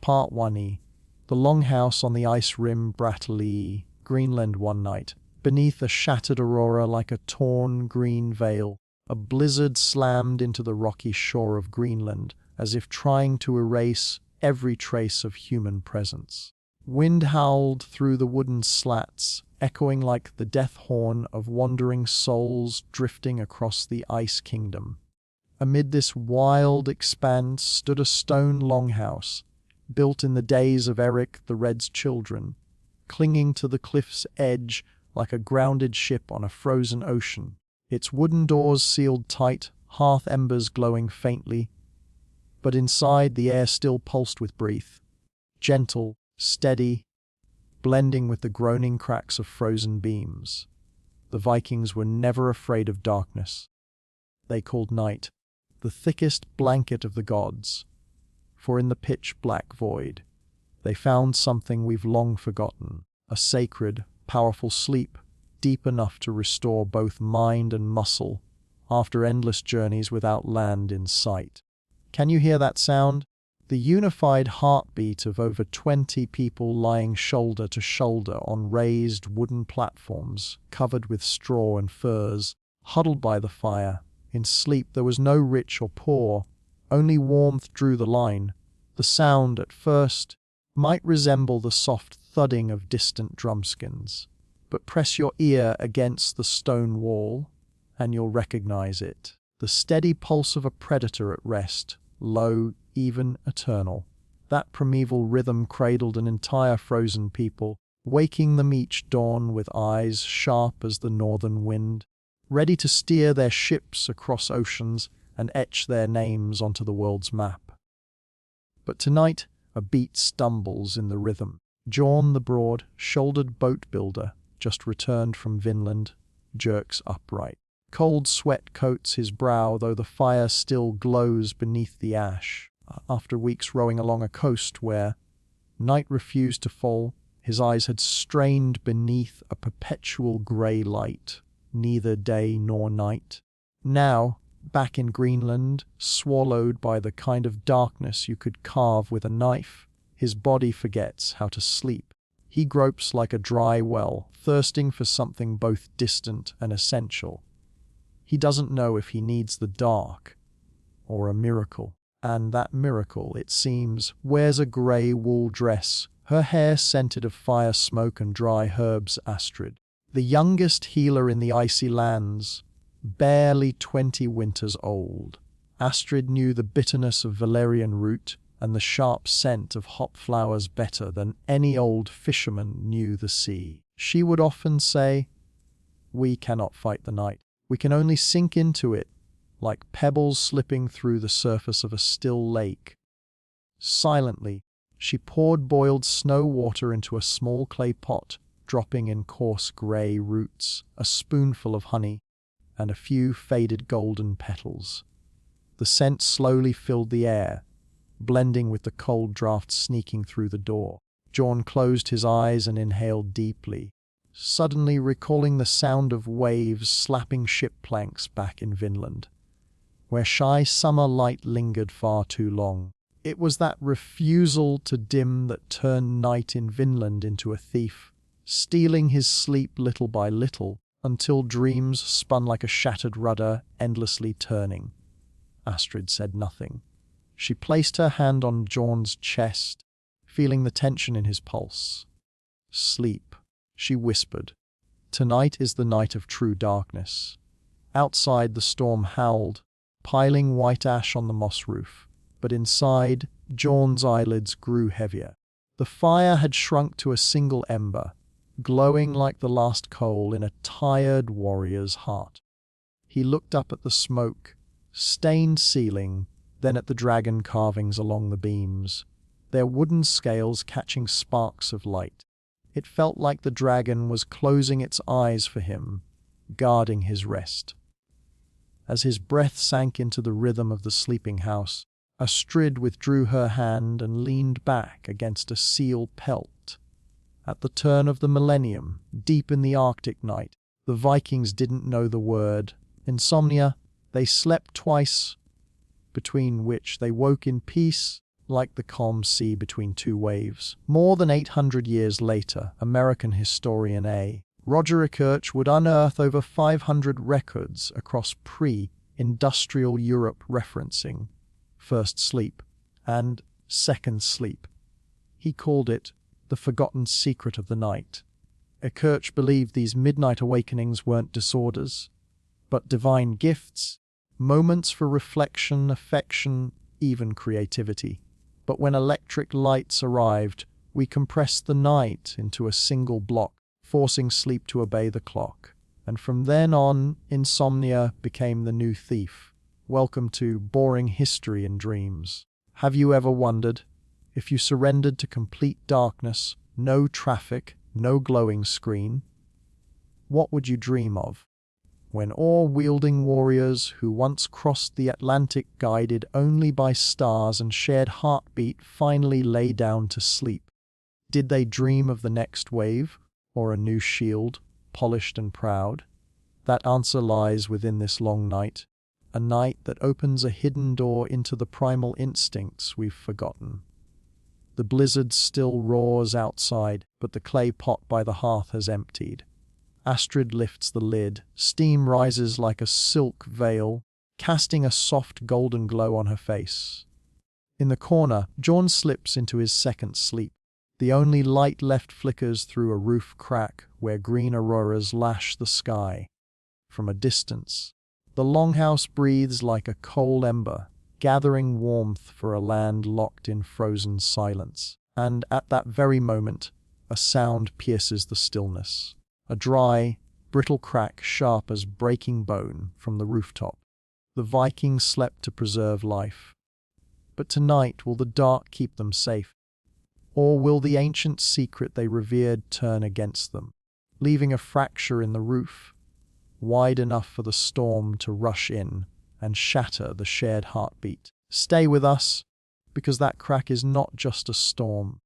Part 1e. The longhouse on the ice rim Brattahlid, Greenland one night. Beneath a shattered aurora like a torn green veil, a blizzard slammed into the rocky shore of Greenland, as if trying to erase every trace of human presence. Wind howled through the wooden slats, echoing like the death horn of wandering souls drifting across the ice kingdom. Amid this wild expanse stood a stone longhouse, built in the days of Eric the Red's children, clinging to the cliff's edge like a grounded ship on a frozen ocean. Its wooden doors sealed tight, hearth embers glowing faintly, but inside the air still pulsed with breath, gentle, steady, blending with the groaning cracks of frozen beams. The Vikings were never afraid of darkness. They called night the thickest blanket of the gods, for in the pitch-black void they found something we've long forgotten, a sacred, powerful sleep, deep enough to restore both mind and muscle after endless journeys without land in sight. Can you hear that sound? The unified heartbeat of over 20 people lying shoulder to shoulder on raised wooden platforms covered with straw and furs, huddled by the fire. In sleep there was no rich or poor, only warmth drew the line. The sound, at first, might resemble the soft thudding of distant drumskins, but press your ear against the stone wall, and you'll recognize it. The steady pulse of a predator at rest, low, even, eternal. That primeval rhythm cradled an entire frozen people, waking them each dawn with eyes sharp as the northern wind, ready to steer their ships across oceans and etch their names onto the world's map. But tonight, a beat stumbles in the rhythm. John the broad-shouldered boat builder, just returned from Vinland, jerks upright. Cold sweat coats his brow, though the fire still glows beneath the ash. After weeks rowing along a coast where night refused to fall, his eyes had strained beneath a perpetual grey light, neither day nor night. Now, back in Greenland, swallowed by the kind of darkness you could carve with a knife, his body forgets how to sleep. He gropes like a dry well, thirsting for something both distant and essential. He doesn't know if he needs the dark or a miracle. And that miracle, it seems, wears a grey wool dress, her hair scented of fire smoke and dry herbs. Astrid, the youngest healer in the icy lands, barely 20 winters old. Astrid knew the bitterness of valerian root and the sharp scent of hop flowers better than any old fisherman knew the sea. She would often say, "We cannot fight the night. We can only sink into it, like pebbles slipping through the surface of a still lake." Silently, she poured boiled snow water into a small clay pot, dropping in coarse grey roots, a spoonful of honey, and a few faded golden petals. The scent slowly filled the air, blending with the cold draft sneaking through the door. John closed his eyes and inhaled deeply, suddenly recalling the sound of waves slapping ship planks back in Vinland, where shy summer light lingered far too long. It was that refusal to dim that turned night in Vinland into a thief, stealing his sleep little by little, until dreams spun like a shattered rudder, endlessly turning. Astrid said nothing. She placed her hand on John's chest, feeling the tension in his pulse. "Sleep," she whispered. "Tonight is the night of true darkness." Outside, the storm howled, piling white ash on the moss roof, but inside, John's eyelids grew heavier. The fire had shrunk to a single ember, glowing like the last coal in a tired warrior's heart. He looked up at the smoke, stained ceiling, then at the dragon carvings along the beams, their wooden scales catching sparks of light. It felt like the dragon was closing its eyes for him, guarding his rest. As his breath sank into the rhythm of the sleeping house, Astrid withdrew her hand and leaned back against a seal pelt. At the turn of the millennium, deep in the Arctic night, the Vikings didn't know the word insomnia. They slept twice, between which they woke in peace, like the calm sea between two waves. More than 800 years later, American historian A. Roger Research would unearth over 500 records across pre-industrial Europe referencing first sleep and second sleep. He called it the forgotten secret of the night. Research believed these midnight awakenings weren't disorders, but divine gifts, moments for reflection, affection, even creativity. But when electric lights arrived, we compressed the night into a single block, forcing sleep to obey the clock. And from then on, insomnia became the new thief. Welcome to boring history and dreams. Have you ever wondered, if you surrendered to complete darkness, no traffic, no glowing screen, what would you dream of? When oar-wielding warriors who once crossed the Atlantic guided only by stars and shared heartbeat finally lay down to sleep, did they dream of the next wave, or a new shield, polished and proud? That answer lies within this long night, a night that opens a hidden door into the primal instincts we've forgotten. The blizzard still roars outside, but the clay pot by the hearth has emptied. Astrid lifts the lid. Steam rises like a silk veil, casting a soft golden glow on her face. In the corner, John slips into his second sleep. The only light left flickers through a roof crack where green auroras lash the sky. From a distance, the longhouse breathes like a cold ember, gathering warmth for a land locked in frozen silence. And at that very moment, a sound pierces the stillness. A dry, brittle crack sharp as breaking bone from the rooftop. The Vikings slept to preserve life. But tonight will the dark keep them safe? Or will the ancient secret they revered turn against them, leaving a fracture in the roof, wide enough for the storm to rush in and shatter the shared heartbeat? Stay with us, because that crack is not just a storm.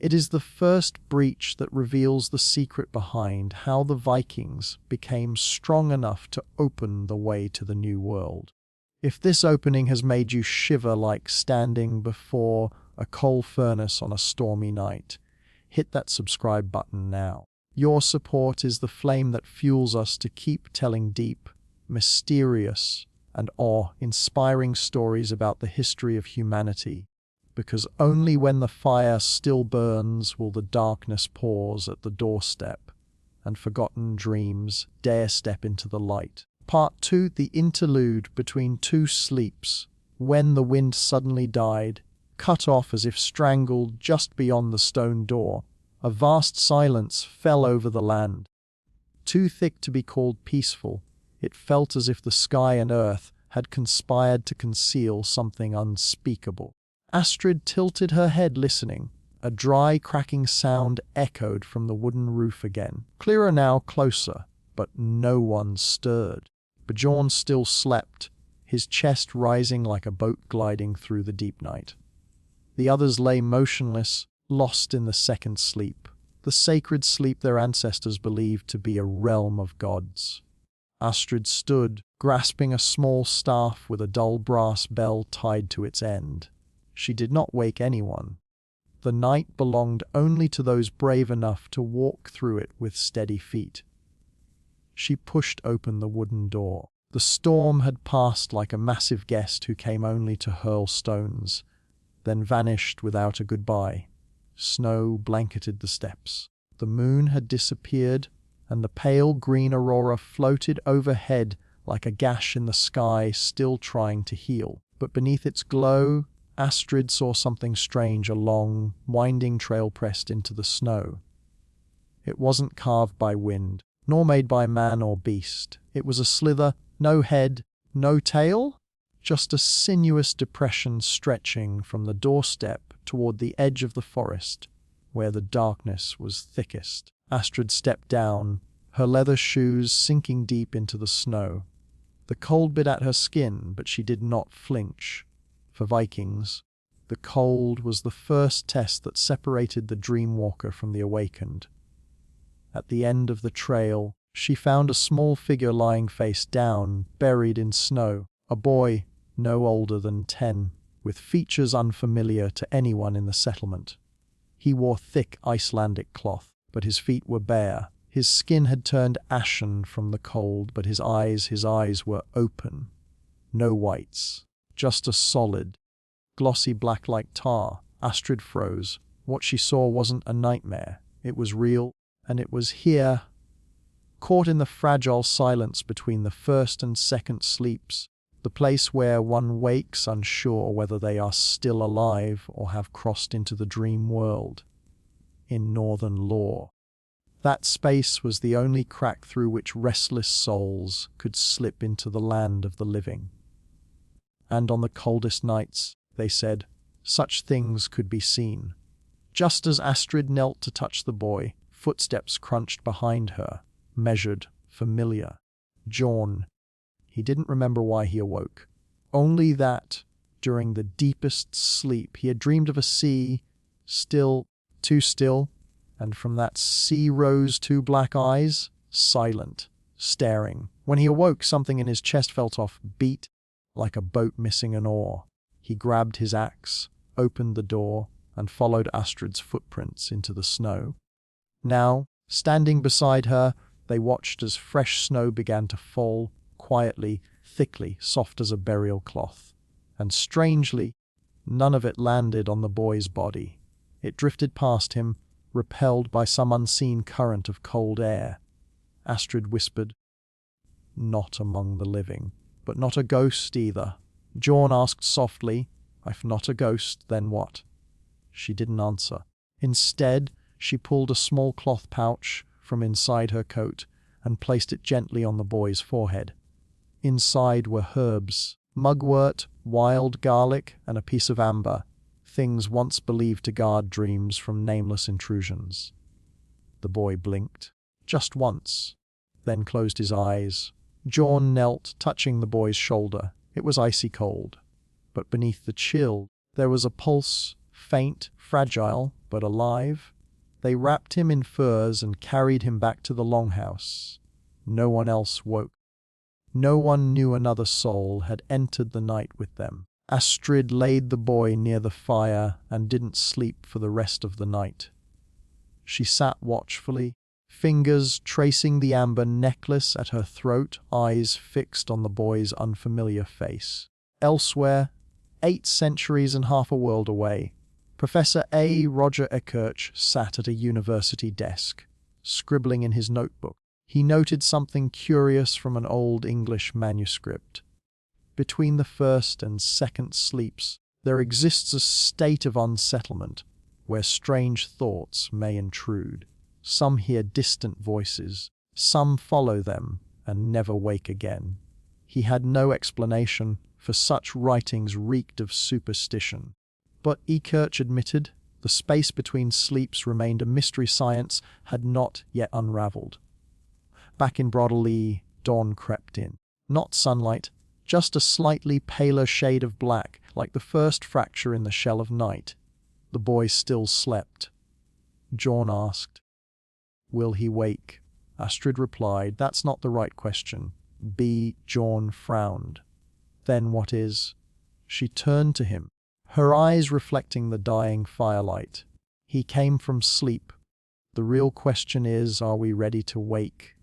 It is the first breach that reveals the secret behind how the Vikings became strong enough to open the way to the new world. If this opening has made you shiver like standing before a coal furnace on a stormy night, hit that subscribe button now. Your support is the flame that fuels us to keep telling deep, mysterious, and awe-inspiring stories about the history of humanity. Because only when the fire still burns will the darkness pause at the doorstep, and forgotten dreams dare step into the light. Part 2, the interlude between two sleeps, when the wind suddenly died, cut off as if strangled just beyond the stone door. A vast silence fell over the land. Too thick to be called peaceful, it felt as if the sky and earth had conspired to conceal something unspeakable. Astrid tilted her head listening. A dry, cracking sound echoed from the wooden roof again. Clearer now, closer, but no one stirred. Bjorn still slept, his chest rising like a boat gliding through the deep night. The others lay motionless, lost in the second sleep, the sacred sleep their ancestors believed to be a realm of gods. Astrid stood, grasping a small staff with a dull brass bell tied to its end. She did not wake anyone. The night belonged only to those brave enough to walk through it with steady feet. She pushed open the wooden door. The storm had passed like a massive guest who came only to hurl stones, then vanished without a goodbye. Snow blanketed the steps. The moon had disappeared, and the pale green aurora floated overhead like a gash in the sky still trying to heal. But beneath its glow, Astrid saw something strange, a long, winding trail pressed into the snow. It wasn't carved by wind, nor made by man or beast. It was a slither, no head, no tail, just a sinuous depression stretching from the doorstep toward the edge of the forest, where the darkness was thickest. Astrid stepped down, her leather shoes sinking deep into the snow. The cold bit at her skin, but she did not flinch. For Vikings, the cold was the first test that separated the dreamwalker from the awakened. At the end of the trail, she found a small figure lying face down, buried in snow. A boy, no older than 10. with features unfamiliar to anyone in the settlement. He wore thick Icelandic cloth, but his feet were bare. His skin had turned ashen from the cold, but his eyes were open. No whites, just a solid, glossy black like tar. Astrid froze. What she saw wasn't a nightmare. It was real, and it was here. Caught in the fragile silence between the first and second sleeps, the place where one wakes unsure whether they are still alive or have crossed into the dream world. In northern lore, that space was the only crack through which restless souls could slip into the land of the living. And on the coldest nights, they said, such things could be seen. Just as Astrid knelt to touch the boy, footsteps crunched behind her, measured, familiar. Jorn. He didn't remember why he awoke. Only that, during the deepest sleep, he had dreamed of a sea, still, too still, and from that sea rose two black eyes, silent, staring. When he awoke, something in his chest felt off beat, like a boat missing an oar. He grabbed his axe, opened the door, and followed Astrid's footprints into the snow. Now, standing beside her, they watched as fresh snow began to fall, quietly, thickly, soft as a burial cloth. And strangely, none of it landed on the boy's body. It drifted past him, repelled by some unseen current of cold air. Astrid whispered, "Not among the living, but not a ghost either." Jorn asked softly, "If not a ghost, then what?" She didn't answer. Instead, she pulled a small cloth pouch from inside her coat and placed it gently on the boy's forehead. Inside were herbs, mugwort, wild garlic, and a piece of amber, things once believed to guard dreams from nameless intrusions. The boy blinked, just once, then closed his eyes. Jorn knelt, touching the boy's shoulder. It was icy cold, but beneath the chill, there was a pulse, faint, fragile, but alive. They wrapped him in furs and carried him back to the longhouse. No one else woke. No one knew another soul had entered the night with them. Astrid laid the boy near the fire and didn't sleep for the rest of the night. She sat watchfully, fingers tracing the amber necklace at her throat, eyes fixed on the boy's unfamiliar face. Elsewhere, 8 centuries and half a world away, Professor A. Roger Ekirch sat at a university desk, scribbling in his notebook. He noted something curious from an old English manuscript. Between the first and second sleeps, there exists a state of unsettlement where strange thoughts may intrude. Some hear distant voices, some follow them and never wake again. He had no explanation, for such writings reeked of superstition. But Ekirch admitted the space between sleeps remained a mystery science had not yet unraveled. Back in Broadley, dawn crept in. Not sunlight, just a slightly paler shade of black, like the first fracture in the shell of night. The boy still slept. Jorn asked, "Will he wake?" Astrid replied, "That's not the right question." Jorn frowned. "Then what is?" She turned to him, her eyes reflecting the dying firelight. "He came from sleep. The real question is, are we ready to wake?"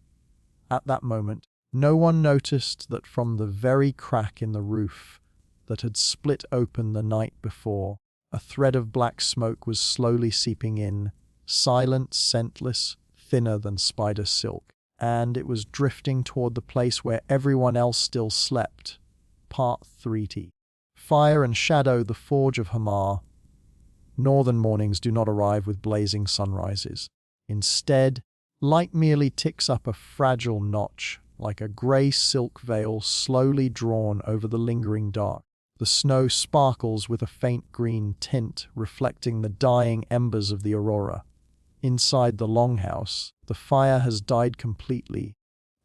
At that moment, no one noticed that from the very crack in the roof that had split open the night before, a thread of black smoke was slowly seeping in, silent, scentless, thinner than spider silk, and it was drifting toward the place where everyone else still slept. Part 3. Fire and Shadow, the Forge of Hamar. Northern mornings do not arrive with blazing sunrises. Instead, light merely ticks up a fragile notch, like a grey silk veil slowly drawn over the lingering dark. The snow sparkles with a faint green tint, reflecting the dying embers of the aurora. Inside the longhouse, the fire has died completely,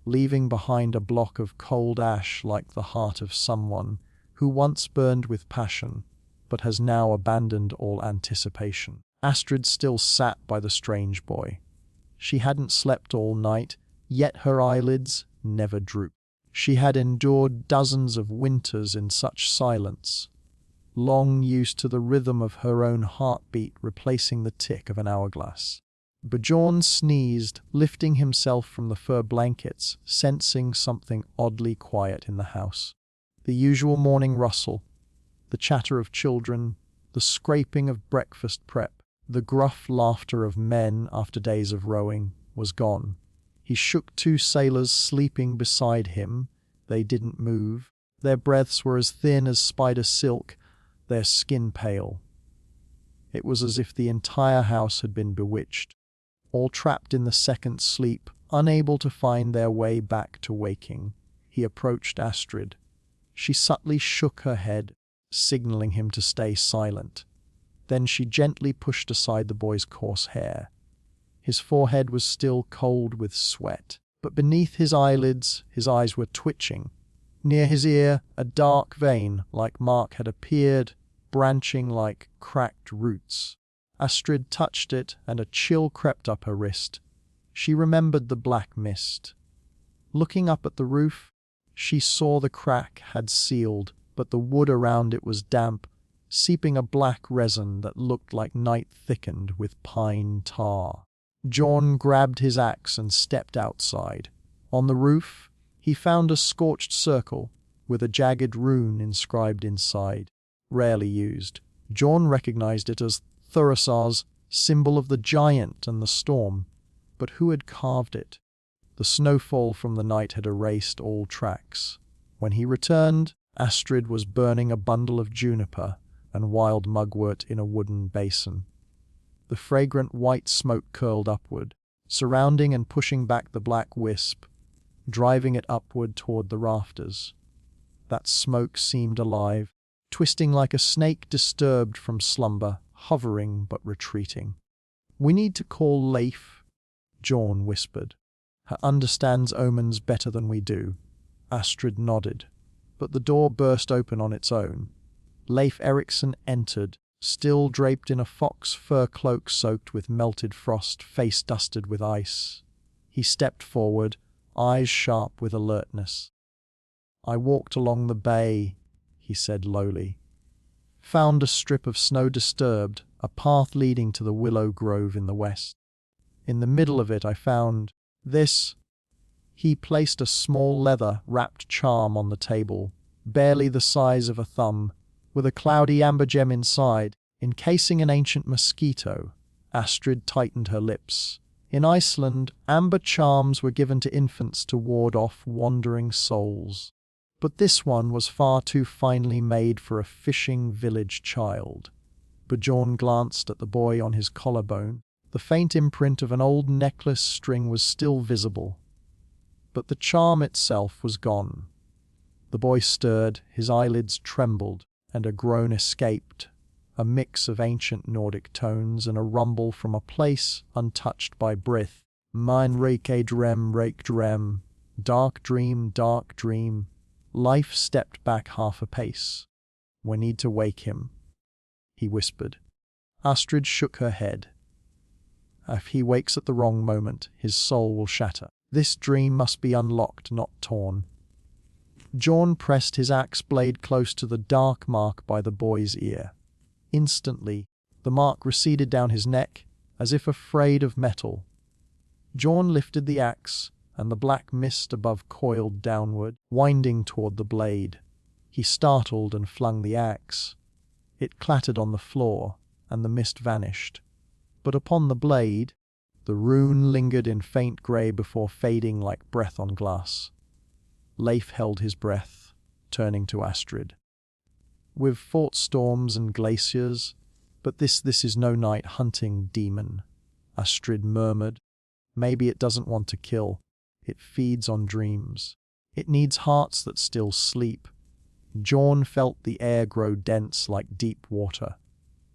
leaving behind a block of cold ash like the heart of someone who once burned with passion, but has now abandoned all anticipation. Astrid still sat by the strange boy. She hadn't slept all night, yet her eyelids never drooped. She had endured dozens of winters in such silence. long used to the rhythm of her own heartbeat replacing the tick of an hourglass. Bjorn sneezed, lifting himself from the fur blankets, sensing something oddly quiet in the house. The usual morning rustle, the chatter of children, the scraping of breakfast prep, the gruff laughter of men after days of rowing, was gone. He shook two sailors sleeping beside him. They didn't move. Their breaths were as thin as spider silk, their skin pale. It was as if the entire house had been bewitched, all trapped in the second sleep, unable to find their way back to waking. He approached Astrid. She subtly shook her head, signaling him to stay silent. Then she gently pushed aside the boy's coarse hair. His forehead was still cold with sweat, but beneath his eyelids, his eyes were twitching. Near his ear, a dark vein, like mark, had appeared, branching like cracked roots. Astrid touched it, and a chill crept up her wrist. She remembered the black mist. Looking up at the roof, she saw the crack had sealed, but the wood around it was damp, seeping a black resin that looked like night thickened with pine tar. John grabbed his axe and stepped outside. On the roof, he found a scorched circle with a jagged rune inscribed inside. Rarely used, John recognized it as Thurisar's, symbol of the giant and the storm. But who had carved it? The snowfall from the night had erased all tracks. When he returned, Astrid was burning a bundle of juniper and wild mugwort in a wooden basin. The fragrant white smoke curled upward, surrounding and pushing back the black wisp, driving it upward toward the rafters. That smoke seemed alive, twisting like a snake disturbed from slumber, hovering but retreating. "We need to call Leif," Jorn whispered. "Her understands omens better than we do." Astrid nodded, but the door burst open on its own. Leif Erikson entered, still draped in a fox fur cloak soaked with melted frost, face dusted with ice. He stepped forward, eyes sharp with alertness. "I walked along the bay," he said lowly. "Found a strip of snow disturbed, a path leading to the willow grove in the west. In the middle of it I found this." He placed a small leather-wrapped charm on the table, barely the size of a thumb, with a cloudy amber gem inside, encasing an ancient mosquito. Astrid tightened her lips. In Iceland, amber charms were given to infants to ward off wandering souls. But this one was far too finely made for a fishing village child. Bjorn glanced at the boy on his collarbone. The faint imprint of an old necklace string was still visible, but the charm itself was gone. The boy stirred, his eyelids trembled, and a groan escaped, a mix of ancient Nordic tones and a rumble from a place untouched by breath. "Mine rake drem, dark dream, dark dream." Life stepped back half a pace. "We need to wake him," he whispered. Astrid shook her head. "If he wakes at the wrong moment, his soul will shatter. This dream must be unlocked, not torn." Jorn pressed his axe blade close to the dark mark by the boy's ear. Instantly, the mark receded down his neck, as if afraid of metal. Jorn lifted the axe, and the black mist above coiled downward, winding toward the blade. He startled and flung the axe. It clattered on the floor, and the mist vanished. But upon the blade, the rune lingered in faint grey before fading like breath on glass. Leif held his breath, turning to Astrid. "We've fought storms and glaciers, but this is no night hunting demon," Astrid murmured. "Maybe it doesn't want to kill. It feeds on dreams. It needs hearts that still sleep." Jorn felt the air grow dense like deep water.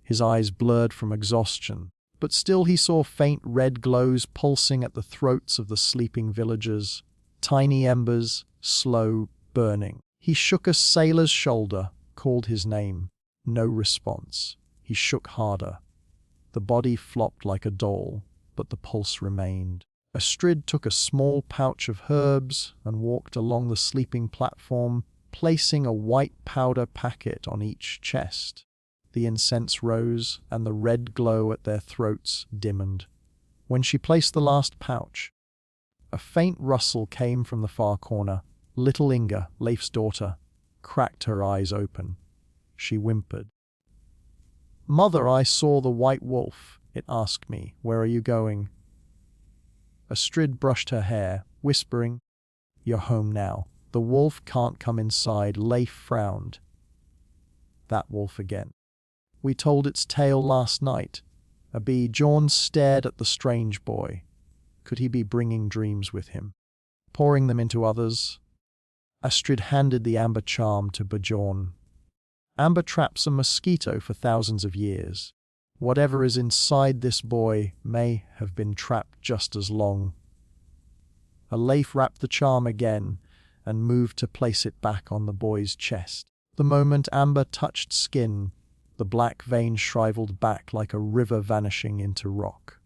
His eyes blurred from exhaustion, but still he saw faint red glows pulsing at the throats of the sleeping villagers. Tiny embers, slow, burning. He shook a sailor's shoulder, called his name. No response. He shook harder. The body flopped like a doll, but the pulse remained. Astrid took a small pouch of herbs and walked along the sleeping platform, placing a white powder packet on each chest. The incense rose, and the red glow at their throats dimmed. When she placed the last pouch, a faint rustle came from the far corner. Little Inga, Leif's daughter, cracked her eyes open. She whimpered. "Mother, I saw the white wolf. It asked me, 'Where are you going?'" Astrid brushed her hair, whispering, "You're home now. The wolf can't come inside." Leif frowned. "That wolf again. We told its tale last night." John stared at the strange boy. Could he be bringing dreams with him, pouring them into others? Astrid handed the amber charm to Bjorn. "Amber traps a mosquito for thousands of years. Whatever is inside this boy may have been trapped just as long." Leif wrapped the charm again and moved to place it back on the boy's chest. The moment amber touched skin, the black vein shriveled back like a river vanishing into rock.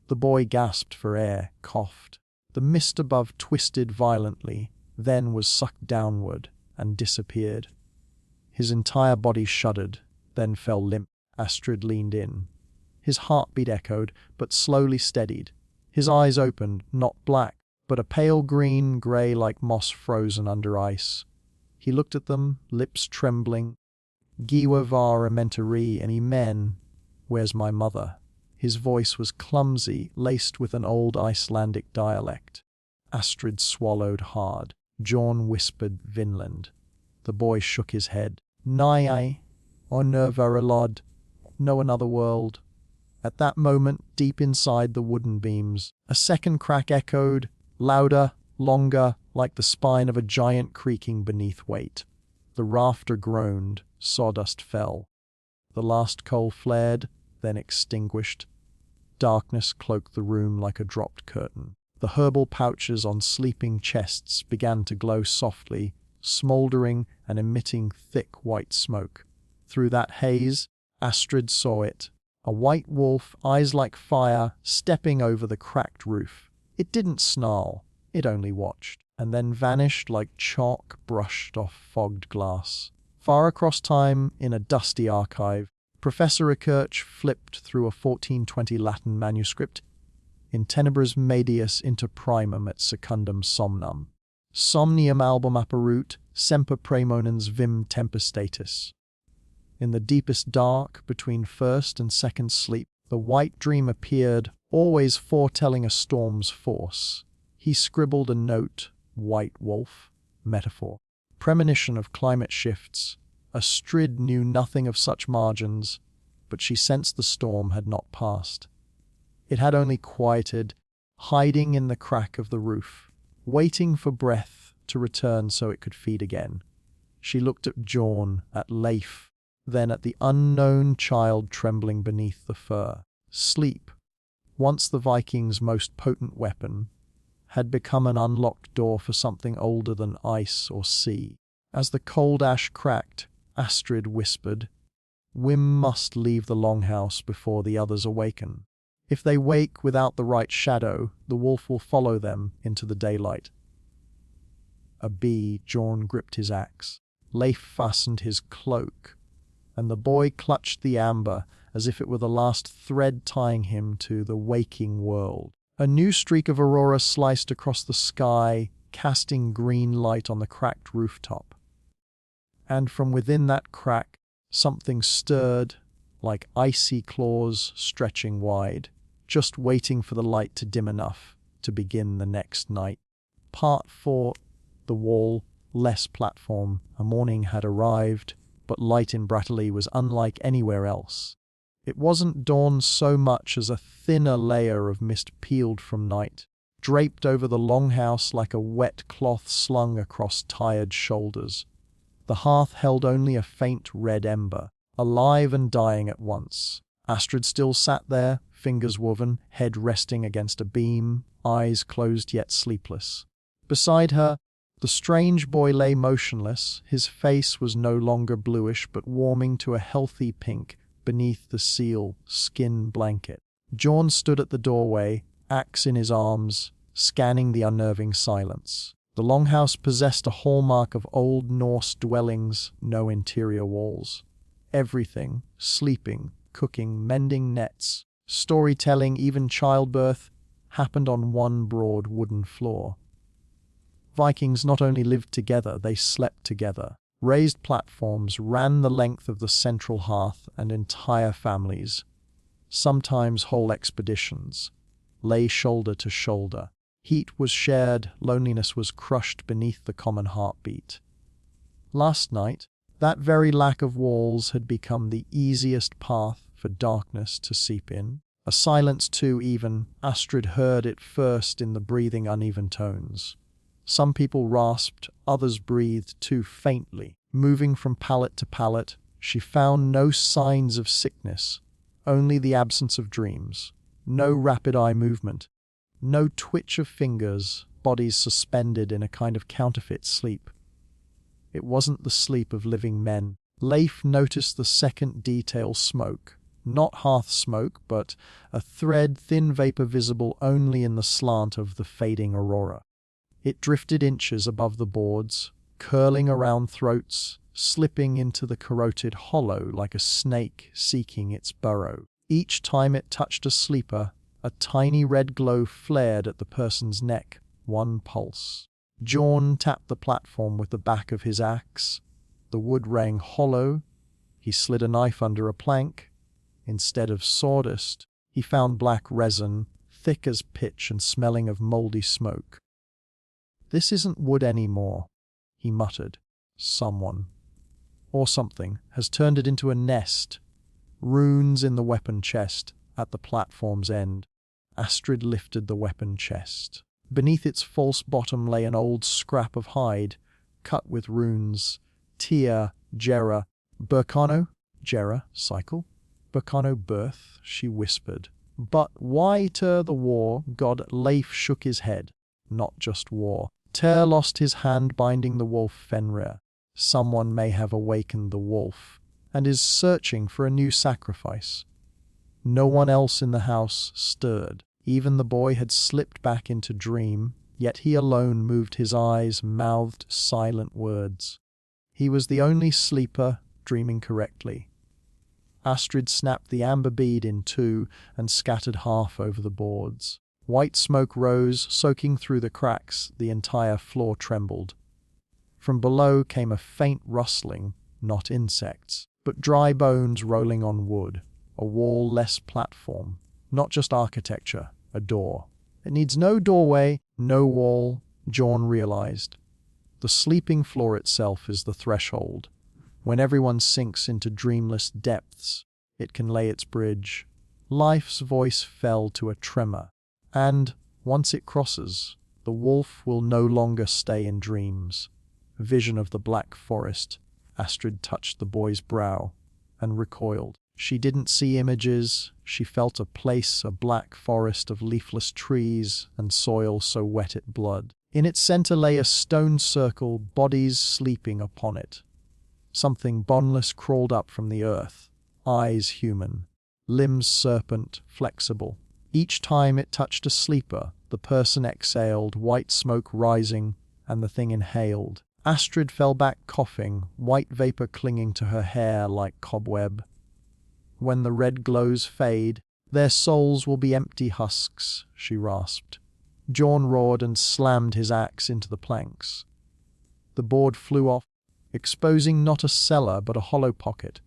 The boy gasped for air, coughed. The mist above twisted violently, then was sucked downward and disappeared. His entire body shuddered, then fell limp. Astrid leaned in. His heartbeat echoed, but slowly steadied. His eyes opened, not black, but a pale green, grey like moss frozen under ice. He looked at them, lips trembling. "Giwa var mentari any men. Where's my mother?" His voice was clumsy, laced with an old Icelandic dialect. Astrid swallowed hard. Bjorn whispered Vinland. The boy shook his head. "Nej, or Nervaralod. No another world." At that moment, deep inside the wooden beams, a second crack echoed, louder, longer, like the spine of a giant creaking beneath weight. The rafter groaned, sawdust fell. The last coal flared, then extinguished. Darkness cloaked the room like a dropped curtain. The herbal pouches on sleeping chests began to glow softly, smouldering and emitting thick white smoke. Through that haze, Astrid saw it. A white wolf, eyes like fire, stepping over the cracked roof. It didn't snarl, it only watched, and then vanished like chalk brushed off fogged glass. Far across time, in a dusty archive, Professor Rickert flipped through a 1420 Latin manuscript. "In tenebras medias inter primum et secundum somnum. Somnium album apparut, semper praemonens vim tempestatis." In the deepest dark, between first and second sleep, the white dream appeared, always foretelling a storm's force. He scribbled a note, "White wolf," metaphor. Premonition of climate shifts. Astrid knew nothing of such margins, but she sensed the storm had not passed. It had only quieted, hiding in the crack of the roof, waiting for breath to return so it could feed again. She looked at Bjorn, at Leif, then at the unknown child trembling beneath the fur. Sleep, once the Vikings' most potent weapon, had become an unlocked door for something older than ice or sea. As the cold ash cracked, Astrid whispered, "We must leave the longhouse before the others awaken. If they wake without the right shadow, the wolf will follow them into the daylight." Bjorn gripped his axe. Leif fastened his cloak, and the boy clutched the amber as if it were the last thread tying him to the waking world. A new streak of aurora sliced across the sky, casting green light on the cracked rooftop. And from within that crack, something stirred, like icy claws stretching wide, just waiting for the light to dim enough to begin the next night. Part 4. The wall, less platform. A morning had arrived, but light in Brattahlid was unlike anywhere else. It wasn't dawn so much as a thinner layer of mist peeled from night, draped over the longhouse like a wet cloth slung across tired shoulders. The hearth held only a faint red ember, alive and dying at once. Astrid still sat there, fingers woven, head resting against a beam, eyes closed yet sleepless. Beside her, the strange boy lay motionless. His face was no longer bluish but warming to a healthy pink beneath the seal skin blanket. Bjorn stood at the doorway, axe in his arms, scanning the unnerving silence. The longhouse possessed a hallmark of old Norse dwellings, no interior walls. Everything, sleeping, cooking, mending nets, storytelling, even childbirth, happened on one broad wooden floor. Vikings not only lived together, they slept together. Raised platforms ran the length of the central hearth, and entire families, sometimes whole expeditions, lay shoulder to shoulder. Heat was shared, loneliness was crushed beneath the common heartbeat. Last night, that very lack of walls had become the easiest path for darkness to seep in. A silence too, even. Astrid heard it first in the breathing uneven tones. Some people rasped, others breathed too faintly. Moving from pallet to pallet, she found no signs of sickness, only the absence of dreams. No rapid eye movement, no twitch of fingers, bodies suspended in a kind of counterfeit sleep. It wasn't the sleep of living men. Leif noticed the second detail: smoke. Not hearth smoke, but a thread, thin vapor visible only in the slant of the fading aurora. It drifted inches above the boards, curling around throats, slipping into the corroded hollow like a snake seeking its burrow. Each time it touched a sleeper, a tiny red glow flared at the person's neck, one pulse. Bjorn tapped the platform with the back of his axe. The wood rang hollow. He slid a knife under a plank. Instead of sawdust, he found black resin, thick as pitch and smelling of moldy smoke. "This isn't wood anymore," he muttered. "Someone, or something, has turned it into a nest." Runes in the weapon chest, at the platform's end. Astrid lifted the weapon chest. Beneath its false bottom lay an old scrap of hide, cut with runes. Tia, Gera, Burkano, Gera, cycle? Burkano, birth, she whispered. But why Ter the war? God, Leif shook his head. Not just war. Ter lost his hand binding the wolf Fenrir. Someone may have awakened the wolf, and is searching for a new sacrifice. No one else in the house stirred. Even the boy had slipped back into dream, yet he alone moved his eyes, mouthed silent words. He was the only sleeper, dreaming correctly. Astrid snapped the amber bead in two and scattered half over the boards. White smoke rose, soaking through the cracks. The entire floor trembled. From below came a faint rustling, not insects, but dry bones rolling on wood. A wall-less platform. Not just architecture, a door. It needs no doorway, no wall, Bjorn realized. The sleeping floor itself is the threshold. When everyone sinks into dreamless depths, it can lay its bridge. Life's voice fell to a tremor. And, once it crosses, the wolf will no longer stay in dreams. Vision of the black forest. Astrid touched the boy's brow and recoiled. She didn't see images. She felt a place, a black forest of leafless trees and soil so wet it blood. In its center lay a stone circle, bodies sleeping upon it. Something boneless crawled up from the earth, eyes human, limbs serpent, flexible. Each time it touched a sleeper, the person exhaled, white smoke rising, and the thing inhaled. Astrid fell back coughing, white vapor clinging to her hair like cobweb. When the red glows fade, their souls will be empty husks, she rasped. Bjorn roared and slammed his axe into the planks. The board flew off, exposing not a cellar but a hollow pocket,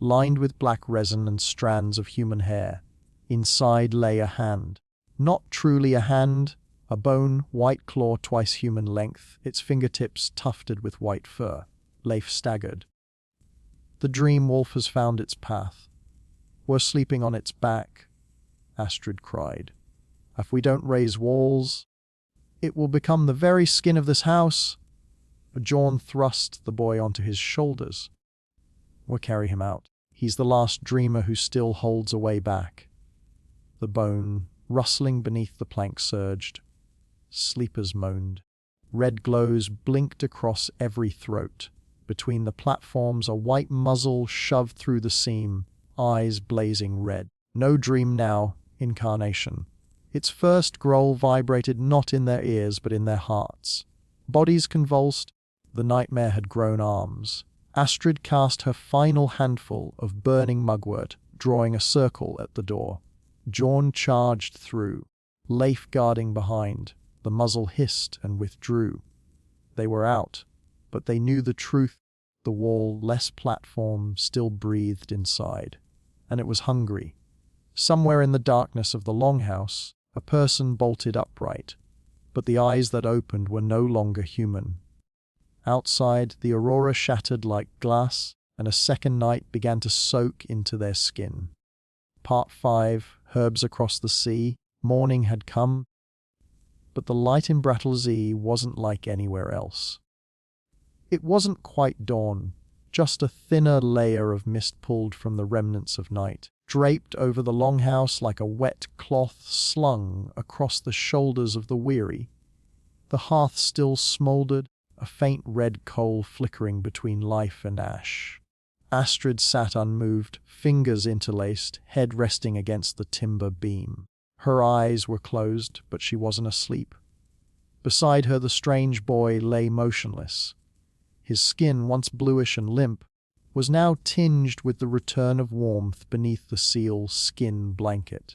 lined with black resin and strands of human hair. Inside lay a hand. Not truly a hand, a bone, white claw twice human length, its fingertips tufted with white fur. Leif staggered. The dream wolf has found its path. We're sleeping on its back, Astrid cried. If we don't raise walls, it will become the very skin of this house. Bjorn thrust the boy onto his shoulders. We'll carry him out. He's the last dreamer who still holds a way back. The bone, rustling beneath the plank, surged. Sleepers moaned. Red glows blinked across every throat. Between the platforms, a white muzzle shoved through the seam, eyes blazing red. No dream now, incarnation. Its first growl vibrated not in their ears but in their hearts. Bodies convulsed. The nightmare had grown arms. Astrid cast her final handful of burning mugwort, drawing a circle at the door. Bjorn charged through, Leif guarding behind. The muzzle hissed and withdrew. They were out, but they knew the truth. The wall-less platform still breathed inside, and it was hungry. Somewhere in the darkness of the longhouse, a person bolted upright, but the eyes that opened were no longer human. Outside, the aurora shattered like glass, and a second night began to soak into their skin. Part 5, Herbs Across the Sea. Morning had come, but the light in Brattlesea wasn't like anywhere else. It wasn't quite dawn, just a thinner layer of mist pulled from the remnants of night, draped over the longhouse like a wet cloth slung across the shoulders of the weary. The hearth still smouldered, a faint red coal flickering between life and ash. Astrid sat unmoved, fingers interlaced, head resting against the timber beam. Her eyes were closed, but she wasn't asleep. Beside her, the strange boy lay motionless. His skin, once bluish and limp, was now tinged with the return of warmth beneath the seal skin blanket.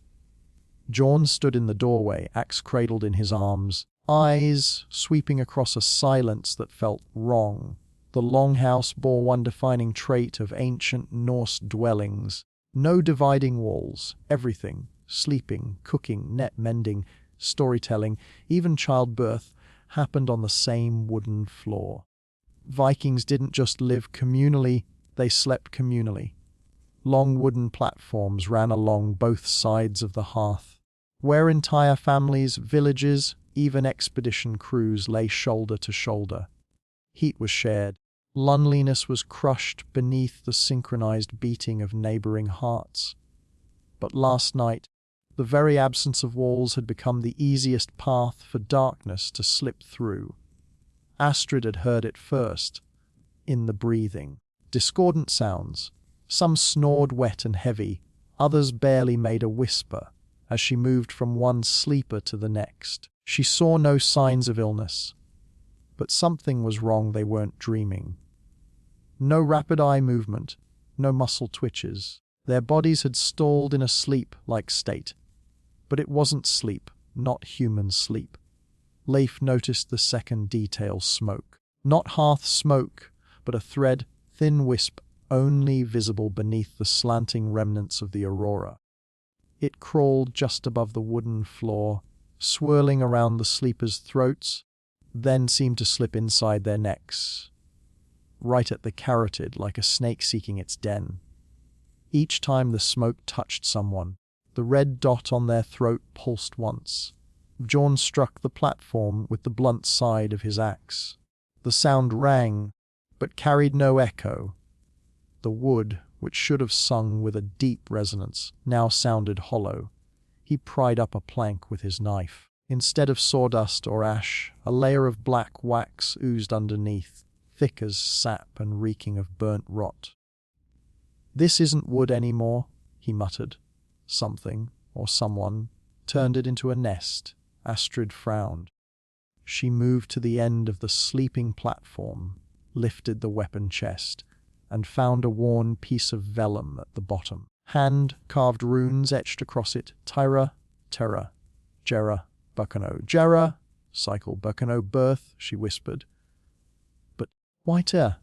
Bjorn stood in the doorway, axe cradled in his arms, eyes sweeping across a silence that felt wrong. The longhouse bore one defining trait of ancient Norse dwellings: no dividing walls, everything, sleeping, cooking, net mending, storytelling, even childbirth, happened on the same wooden floor. Vikings didn't just live communally, they slept communally. Long wooden platforms ran along both sides of the hearth, where entire families, villages, even expedition crews lay shoulder to shoulder. Heat was shared. Loneliness was crushed beneath the synchronized beating of neighboring hearts. But last night, the very absence of walls had become the easiest path for darkness to slip through. Astrid had heard it first, in the breathing. Discordant sounds. Some snored wet and heavy, others barely made a whisper, as she moved from one sleeper to the next. She saw no signs of illness, but something was wrong. They weren't dreaming. No rapid eye movement, no muscle twitches. Their bodies had stalled in a sleep-like state. But it wasn't sleep, not human sleep. Leif noticed the second detail: smoke. Not hearth smoke, but a thread, thin wisp, only visible beneath the slanting remnants of the aurora. It crawled just above the wooden floor, swirling around the sleepers' throats, then seemed to slip inside their necks, right at the carotid, like a snake seeking its den. Each time the smoke touched someone, the red dot on their throat pulsed once. Bjorn struck the platform with the blunt side of his axe. The sound rang, but carried no echo. The wood, which should have sung with a deep resonance, now sounded hollow. He pried up a plank with his knife. Instead of sawdust or ash, a layer of black wax oozed underneath, thick as sap and reeking of burnt rot. "This isn't wood anymore," he muttered. Something, or someone, turned it into a nest. Astrid frowned. She moved to the end of the sleeping platform, lifted the weapon chest, and found a worn piece of vellum at the bottom. Hand-carved runes etched across it: Tyra, Terra, Jera, Bucano. Jera, cycle, Bucano, birth, she whispered. But why Ter?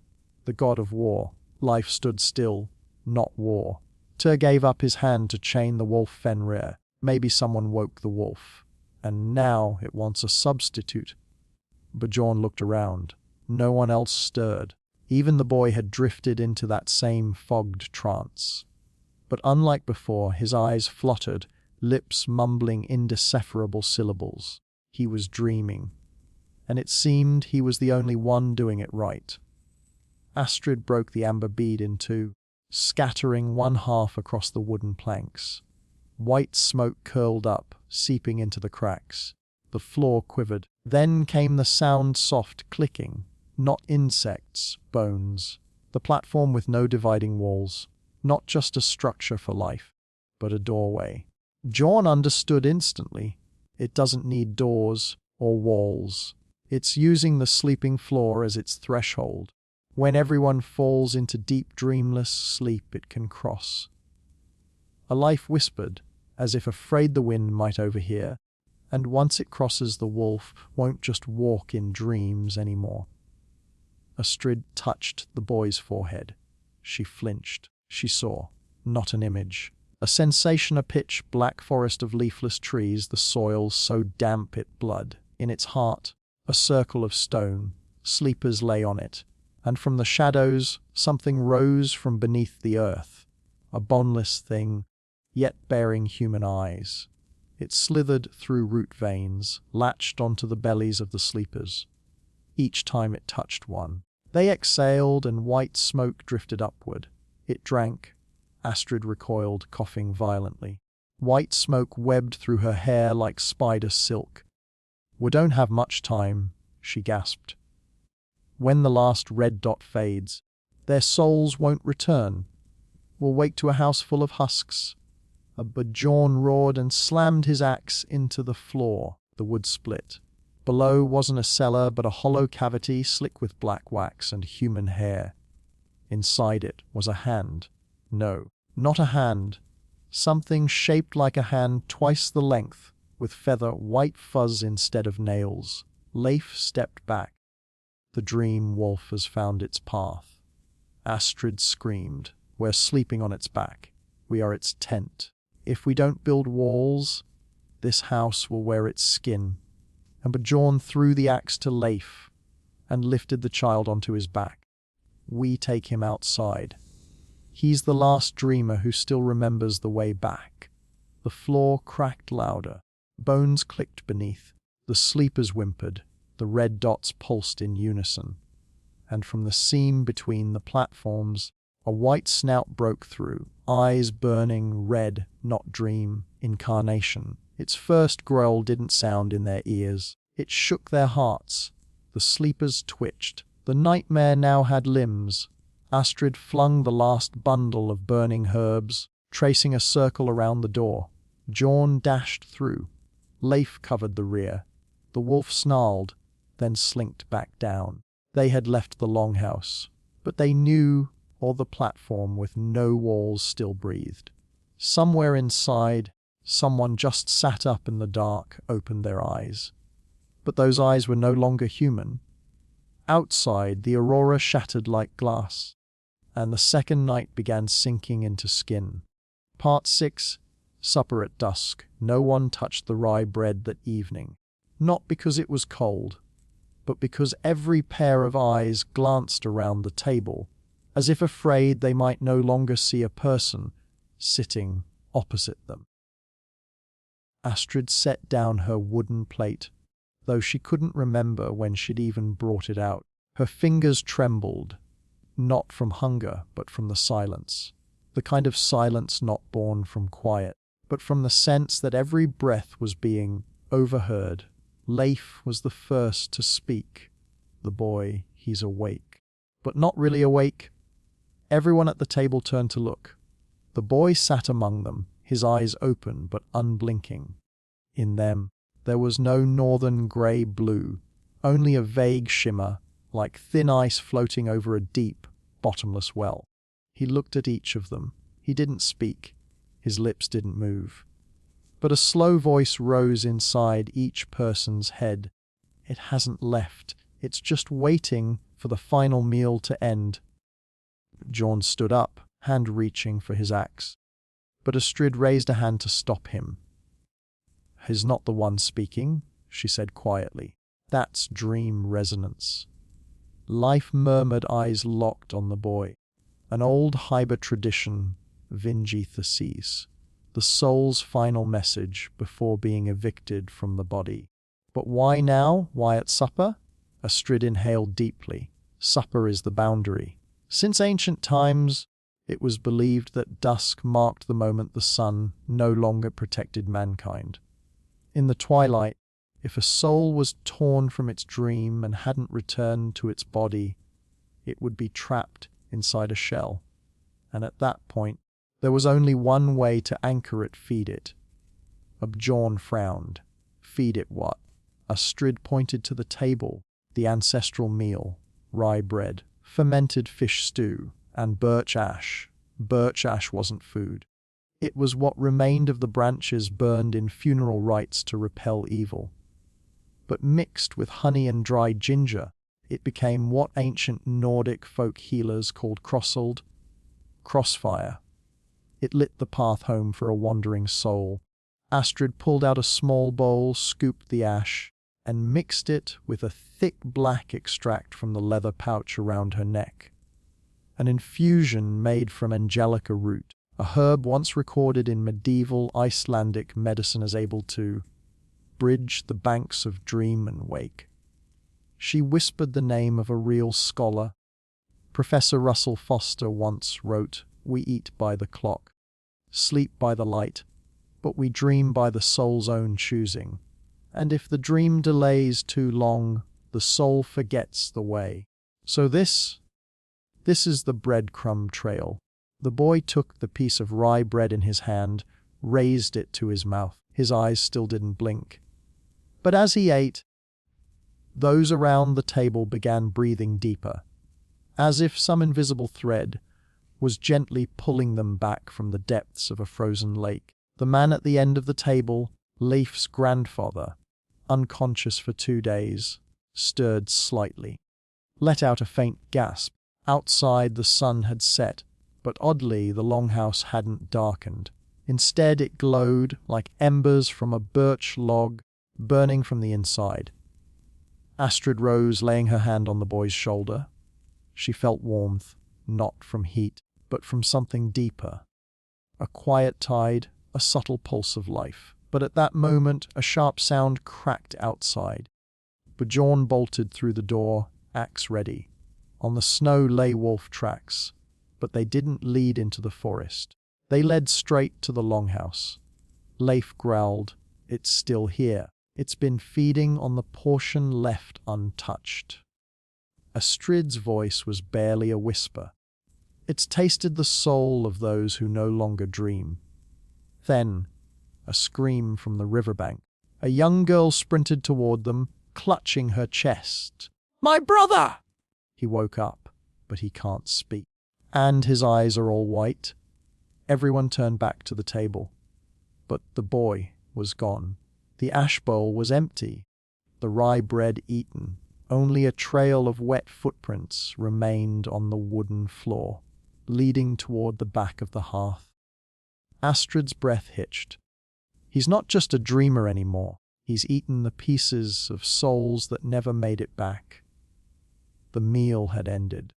The god of war. Life stood still, not war. Ter gave up his hand to chain the wolf Fenrir. Maybe someone woke the wolf, and now it wants a substitute. Bjorn looked around. No one else stirred. Even the boy had drifted into that same fogged trance. But unlike before, his eyes fluttered, lips mumbling indecipherable syllables. He was dreaming, and it seemed he was the only one doing it right. Astrid broke the amber bead in two, scattering one half across the wooden planks. White smoke curled up, seeping into the cracks. The floor quivered. Then came the sound: soft clicking. Not insects, bones. The platform with no dividing walls. Not just a structure for life, but a doorway. Bjorn understood instantly. It doesn't need doors or walls. It's using the sleeping floor as its threshold. When everyone falls into deep dreamless sleep it can cross. A life whispered, as if afraid the wind might overhear, and once it crosses the wolf won't just walk in dreams anymore. Astrid touched the boy's forehead. She flinched. She saw, not an image. A sensation, a pitch black forest of leafless trees, the soil so damp it blood. In its heart, a circle of stone. Sleepers lay on it, and from the shadows something rose from beneath the earth, a boneless thing, yet bearing human eyes. It slithered through root veins, latched onto the bellies of the sleepers. Each time it touched one, they exhaled and white smoke drifted upward. It drank. Astrid recoiled, coughing violently. White smoke webbed through her hair like spider silk. "We don't have much time," she gasped. "When the last red dot fades, their souls won't return. We'll wake to a house full of husks." But Bjorn roared and slammed his axe into the floor. The wood split. Below wasn't a cellar, but a hollow cavity slick with black wax and human hair. Inside it was a hand. No, not a hand. Something shaped like a hand, twice the length, with feather white fuzz instead of nails. Leif stepped back. The dream wolf has found its path. Astrid screamed. "We're sleeping on its back. We are its tent. If we don't build walls, this house will wear its skin." And Bjorn threw the axe to Leif and lifted the child onto his back. "We take him outside. He's the last dreamer who still remembers the way back." The floor cracked louder. Bones clicked beneath. The sleepers whimpered. The red dots pulsed in unison. And from the seam between the platforms, a white snout broke through, eyes burning red, not dream, incarnation. Its first growl didn't sound in their ears. It shook their hearts. The sleepers twitched. The nightmare now had limbs. Astrid flung the last bundle of burning herbs, tracing a circle around the door. Bjorn dashed through. Leif covered the rear. The wolf snarled, then slinked back down. They had left the longhouse, but they knew, or the platform with no walls still breathed. Somewhere inside, someone just sat up in the dark, opened their eyes. But those eyes were no longer human. Outside, the aurora shattered like glass, and the second night began sinking into skin. Part 6. Supper at dusk. No one touched the rye bread that evening. Not because it was cold, but because every pair of eyes glanced around the table, as if afraid they might no longer see a person sitting opposite them. Astrid set down her wooden plate, though she couldn't remember when she'd even brought it out. Her fingers trembled, not from hunger, but from the silence. The kind of silence not born from quiet, but from the sense that every breath was being overheard. Leif was the first to speak. "The boy, he's awake." But not really awake. Everyone at the table turned to look. The boy sat among them, his eyes open but unblinking. In them, there was no northern grey-blue, only a vague shimmer, like thin ice floating over a deep, bottomless well. He looked at each of them. He didn't speak. His lips didn't move. But a slow voice rose inside each person's head. "It hasn't left. It's just waiting for the final meal to end." Bjorn stood up, hand reaching for his axe. But Astrid raised a hand to stop him. "He's not the one speaking," she said quietly. "That's dream resonance." Leif murmured, eyes locked on the boy. "An old Hyber tradition, Vingi Theses. The soul's final message before being evicted from the body." "But why now? Why at supper?" Astrid inhaled deeply. "Supper is the boundary. Since ancient times, it was believed that dusk marked the moment the sun no longer protected mankind. In the twilight, if a soul was torn from its dream and hadn't returned to its body, it would be trapped inside a shell. And at that point, there was only one way to anchor it, feed it." Bjorn frowned. "Feed it what?" Astrid pointed to the table, the ancestral meal, rye bread, fermented fish stew, and birch ash. Birch ash wasn't food. It was what remained of the branches burned in funeral rites to repel evil. But mixed with honey and dried ginger, it became what ancient Nordic folk healers called crossfire. It lit the path home for a wandering soul. Astrid pulled out a small bowl, scooped the ash, and mixed it with a thick black extract from the leather pouch around her neck. An infusion made from angelica root, a herb once recorded in medieval Icelandic medicine as able to bridge the banks of dream and wake. She whispered the name of a real scholar. Professor Russell Foster once wrote, "We eat by the clock, sleep by the light, but we dream by the soul's own choosing. And if the dream delays too long, the soul forgets the way." So this is the breadcrumb trail. The boy took the piece of rye bread in his hand, raised it to his mouth. His eyes still didn't blink. But as he ate, those around the table began breathing deeper, as if some invisible thread was gently pulling them back from the depths of a frozen lake. The man at the end of the table, Leif's grandfather, unconscious for 2 days, stirred slightly, let out a faint gasp. Outside the sun had set, but oddly the longhouse hadn't darkened. Instead it glowed like embers from a birch log burning from the inside. Astrid rose, laying her hand on the boy's shoulder. She felt warmth, not from heat, but from something deeper. A quiet tide, a subtle pulse of life. But at that moment, a sharp sound cracked outside. Bjorn bolted through the door, axe ready. On the snow lay wolf tracks, but they didn't lead into the forest. They led straight to the longhouse. Leif growled, "It's still here. It's been feeding on the portion left untouched." Astrid's voice was barely a whisper. "It's tasted the soul of those who no longer dream." Then, a scream from the riverbank. A young girl sprinted toward them, clutching her chest. "My brother!" He woke up, but he can't speak. And his eyes are all white. Everyone turned back to the table. But the boy was gone. The ash bowl was empty, the rye bread eaten. Only a trail of wet footprints remained on the wooden floor, leading toward the back of the hearth. Astrid's breath hitched. He's not just a dreamer anymore. He's eaten the pieces of souls that never made it back. The meal had ended,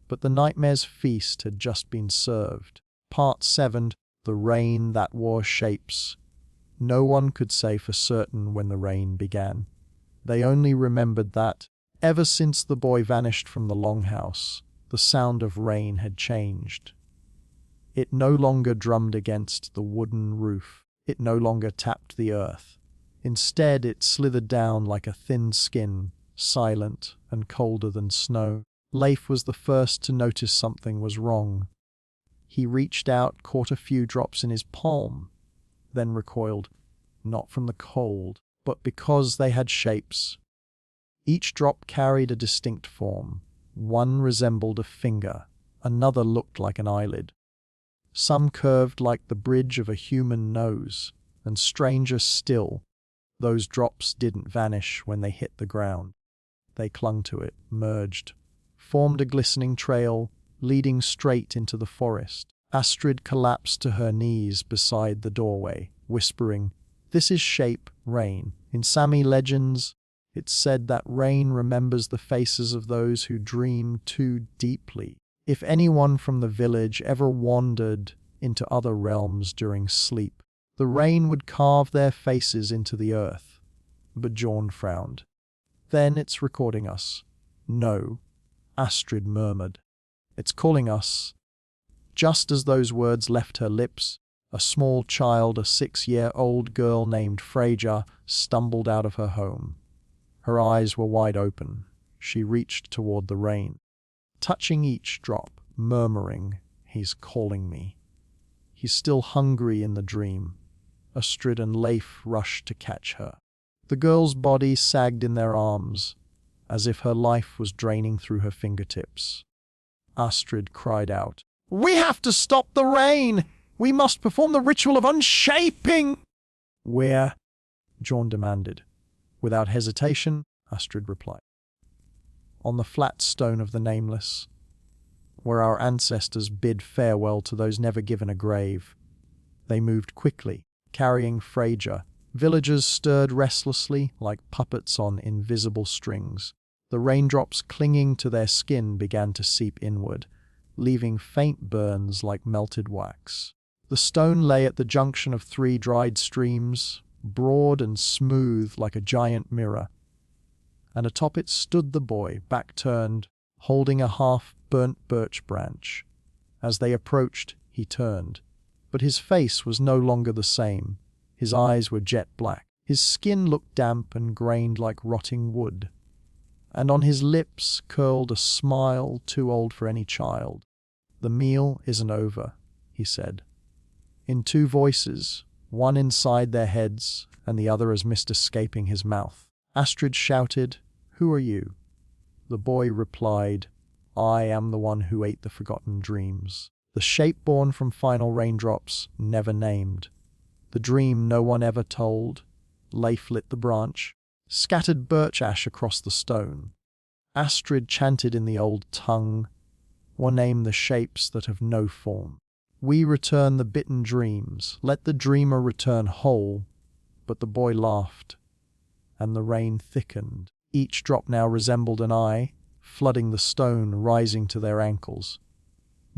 but the nightmare's feast had just been served. Part 7, The Rain That Wore Shapes. No one could say for certain when the rain began. They only remembered that, ever since the boy vanished from the longhouse, the sound of rain had changed. It no longer drummed against the wooden roof. It no longer tapped the earth. Instead, it slithered down like a thin skin, silent and colder than snow. Leif was the first to notice something was wrong. He reached out, caught a few drops in his palm, then recoiled, not from the cold, but because they had shapes. Each drop carried a distinct form. One resembled a finger, another looked like an eyelid. Some curved like the bridge of a human nose, and stranger still, those drops didn't vanish when they hit the ground. They clung to it, merged, formed a glistening trail, leading straight into the forest. Astrid collapsed to her knees beside the doorway, whispering, "This is shape, rain. In Sami legends, it's said that rain remembers the faces of those who dream too deeply. If anyone from the village ever wandered into other realms during sleep, the rain would carve their faces into the earth." Bjorn frowned. "Then it's recording us." "No," Astrid murmured. "It's calling us." Just as those words left her lips, a small child, a 6-year-old girl named Freyja, stumbled out of her home. Her eyes were wide open. She reached toward the rain, touching each drop, murmuring, "He's calling me." He's still hungry in the dream. Astrid and Leif rushed to catch her. The girl's body sagged in their arms, as if her life was draining through her fingertips. Astrid cried out, "We have to stop the rain! We must perform the ritual of unshaping!" "Where?" John demanded. Without hesitation, Astrid replied. "On the flat stone of the Nameless, where our ancestors bid farewell to those never given a grave." They moved quickly, carrying Freyja. Villagers stirred restlessly like puppets on invisible strings. The raindrops clinging to their skin began to seep inward, leaving faint burns like melted wax. The stone lay at the junction of three dried streams, broad and smooth like a giant mirror, and atop it stood the boy, back turned, holding a half-burnt birch branch. As they approached, he turned, but his face was no longer the same. His eyes were jet black. His skin looked damp and grained like rotting wood, and on his lips curled a smile too old for any child. "The meal isn't over," he said. In two voices, one inside their heads and the other as mist escaping his mouth. Astrid shouted, "Who are you?" The boy replied, "I am the one who ate the forgotten dreams. The shape born from final raindrops, never named. The dream no one ever told." Leif lit the branch, scattered birch ash across the stone. Astrid chanted in the old tongue, "One name the shapes that have no form. We return the bitten dreams, let the dreamer return whole." But the boy laughed, and the rain thickened. Each drop now resembled an eye, flooding the stone, rising to their ankles.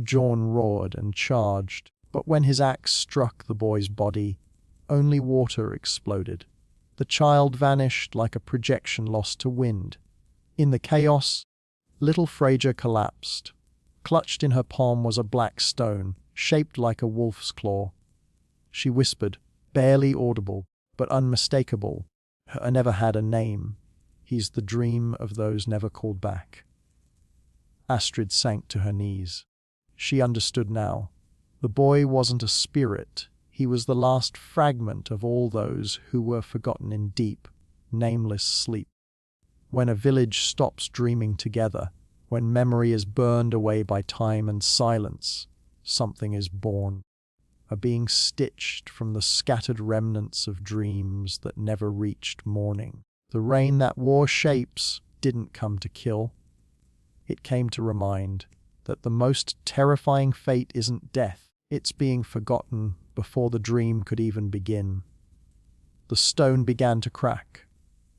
Jorn roared and charged, but when his axe struck the boy's body, only water exploded. The child vanished like a projection lost to wind. In the chaos, little Freyja collapsed. Clutched in her palm was a black stone, shaped like a wolf's claw. She whispered, barely audible, but unmistakable, "I never had a name. He's the dream of those never called back." Astrid sank to her knees. She understood now. The boy wasn't a spirit. He was the last fragment of all those who were forgotten in deep, nameless sleep. When a village stops dreaming together, when memory is burned away by time and silence, something is born. A being stitched from the scattered remnants of dreams that never reached morning. The rain that wore shapes didn't come to kill. It came to remind that the most terrifying fate isn't death, it's being forgotten before the dream could even begin. The stone began to crack,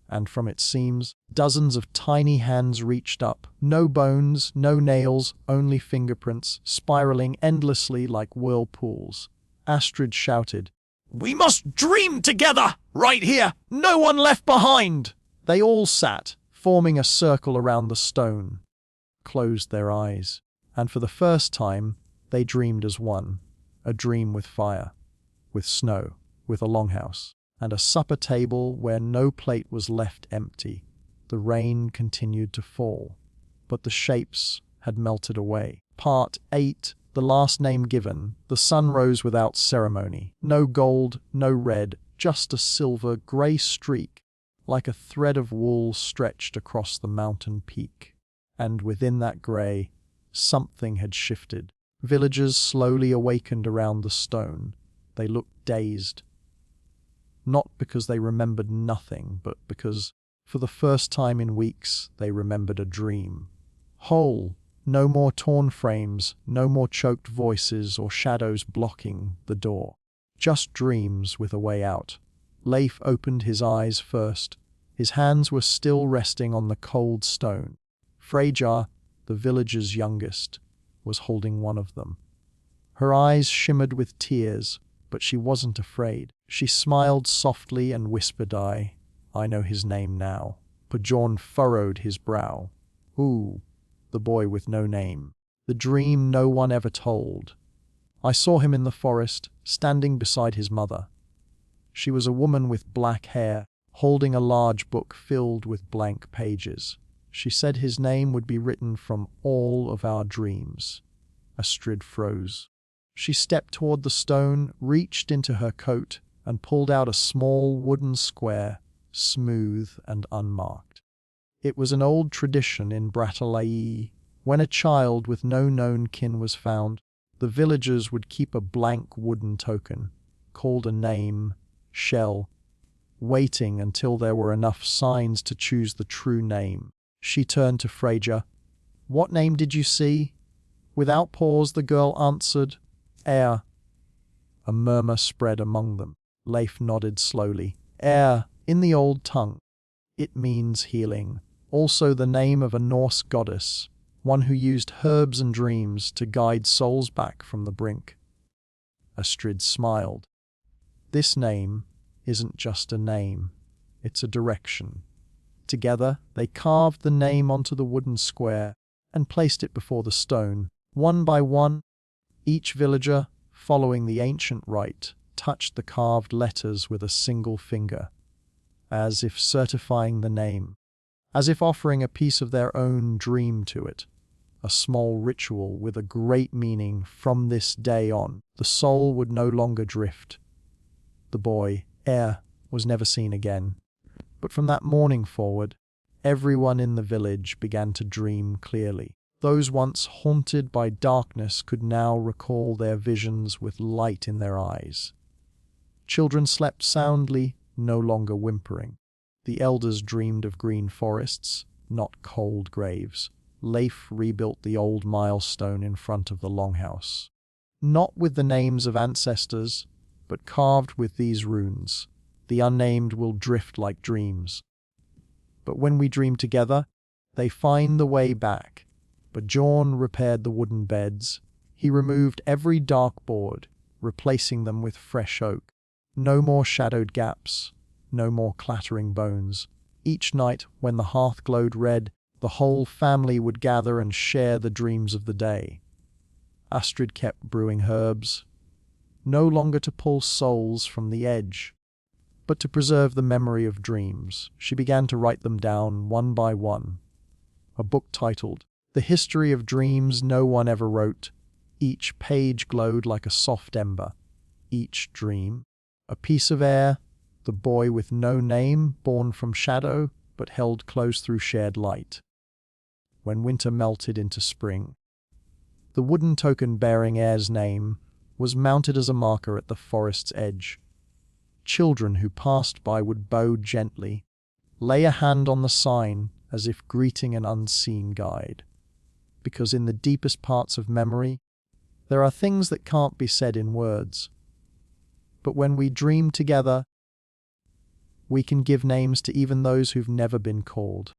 and from its seams, dozens of tiny hands reached up. No bones, no nails, only fingerprints, spiraling endlessly like whirlpools. Astrid shouted, "We must dream together! Right here! No one left behind!" They all sat, forming a circle around the stone, closed their eyes, and for the first time, they dreamed as one. A dream with fire, with snow, with a longhouse, and a supper table where no plate was left empty. The rain continued to fall, but the shapes had melted away. Part 8, the last name given. The sun rose without ceremony. No gold, no red, just a silver grey streak, like a thread of wool stretched across the mountain peak. And within that grey, something had shifted. Villagers slowly awakened around the stone. They looked dazed. Not because they remembered nothing, but because, for the first time in weeks, they remembered a dream. Whole, no more torn frames, no more choked voices or shadows blocking the door. Just dreams with a way out. Leif opened his eyes first. His hands were still resting on the cold stone. Freyja, the village's youngest, was holding one of them. Her eyes shimmered with tears, but she wasn't afraid. She smiled softly and whispered, I know his name now." Bjorn furrowed his brow. "Ooh, the boy with no name. The dream no one ever told. I saw him in the forest, standing beside his mother. She was a woman with black hair, holding a large book filled with blank pages. She said his name would be written from all of our dreams." Astrid froze. She stepped toward the stone, reached into her coat, and pulled out a small wooden square, smooth and unmarked. It was an old tradition in Brattalaii. When a child with no known kin was found, the villagers would keep a blank wooden token, called a name, shell, waiting until there were enough signs to choose the true name. She turned to Freyja. "What name did you see?" Without pause, the girl answered, "Air." A murmur spread among them. Leif nodded slowly. "Air, in the old tongue. It means healing. Also the name of a Norse goddess, one who used herbs and dreams to guide souls back from the brink." Astrid smiled. "This name isn't just a name, it's a direction." Together, they carved the name onto the wooden square and placed it before the stone. One by one, each villager, following the ancient rite, touched the carved letters with a single finger, as if certifying the name, as if offering a piece of their own dream to it. A small ritual with a great meaning. From this day on, the soul would no longer drift. The boy, Air, was never seen again. But from that morning forward, everyone in the village began to dream clearly. Those once haunted by darkness could now recall their visions with light in their eyes. Children slept soundly, no longer whimpering. The elders dreamed of green forests, not cold graves. Leif rebuilt the old milestone in front of the longhouse, not with the names of ancestors, but carved with these runes. The unnamed will drift like dreams. But when we dream together, they find the way back. Bjorn repaired the wooden beds. He removed every dark board, replacing them with fresh oak. No more shadowed gaps, no more clattering bones. Each night, when the hearth glowed red, the whole family would gather and share the dreams of the day. Astrid kept brewing herbs, no longer to pull souls from the edge, but to preserve the memory of dreams. She began to write them down one by one. A book titled "The History of Dreams No One Ever Wrote." Each page glowed like a soft ember. Each dream, a piece of air, the boy with no name, born from shadow, but held close through shared light. When winter melted into spring, the wooden token bearing Air's name was mounted as a marker at the forest's edge. Children who passed by would bow gently, lay a hand on the sign as if greeting an unseen guide. Because in the deepest parts of memory, there are things that can't be said in words. But when we dream together, we can give names to even those who've never been called.